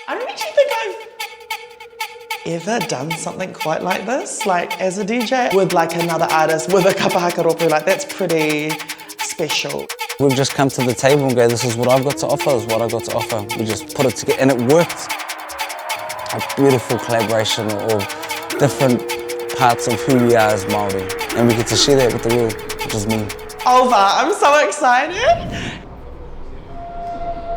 I don't actually think I've ever done something quite like this, like as a DJ, with like another artist, with a kapa haka rōpū, like that's pretty special. We've just come to the table and go, this is what I've got to offer, this is what I've got to offer. We just put it together and it worked. A beautiful collaboration of different parts of who we are as Māori. And we get to share that with the world, which is me. Over, I'm so excited.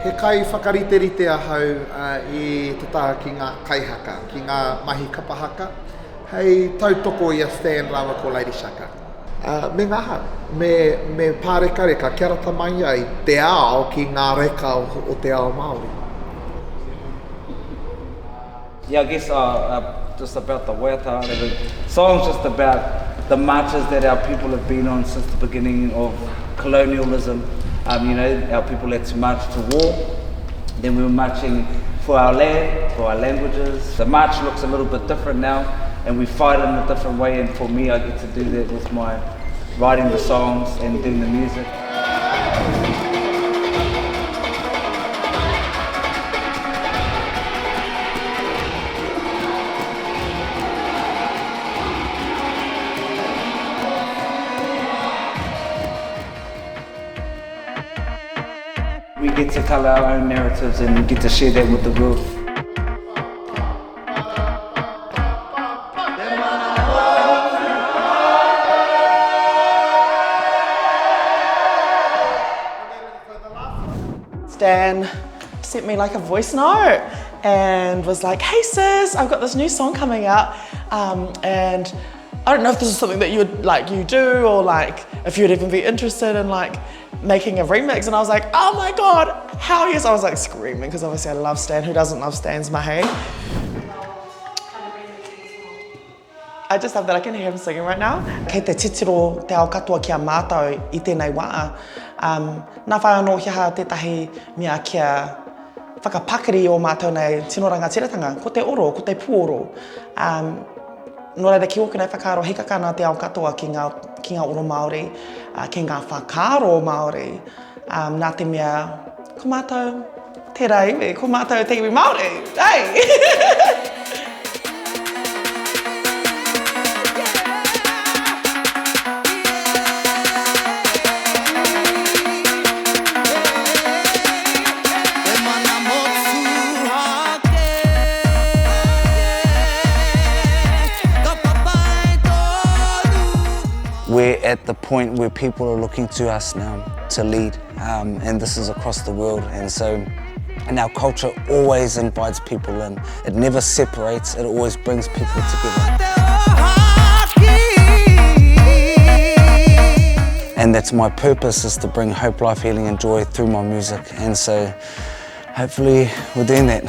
He kai whakariterite ahau I te tā ki ngā kaihaka, ki ngā mahi kapa haka. Hei tautoko I a stand rawa ko Lady Shaka. Me ngaha, me pāreka reka, kia rata mai ai te ao ki ngā reka o te ao Māori. Yeah, I guess just about the WAIATA, the song's just about the marches that our people have been on since the beginning of colonialism. You know, our people had to march to war, then we were marching for our land, for our languages. The march looks a little bit different now, and we fight in a different way, and for me I get to do that with my writing the songs and doing the music. We get to tell our own narratives and get to share that with the world. Stan sent me like a voice note and was like, hey sis, I've got this new song coming out and I don't know if this is something that you do or like if you'd even be interested in like making a remix. And I was like, oh my God, hell yes. I was like screaming because obviously I love Stan. Who doesn't love Stan's mahi? I just love that I can hear him singing right now. Kei te titiro te ao katoa kia mātou I tēnei waa. Nā whai anō hia tētahi mea kia whakapakari o mātou nei tino rangatiratanga, ko te oro, ko te pūoro. Nō reira ki oku nei whakaaro hikaka nā te ao katoa ki ngā oro Māori, ki ngā whakaaro Māori. Nā te mea, ko mātou te reiwe, ko mātou te iwi Māori, hey! We're at the point where people are looking to us now to lead, and this is across the world. And our culture always invites people in. It never separates, it always brings people together. And that's my purpose, is to bring hope, life, healing and joy through my music. And so hopefully we're doing that.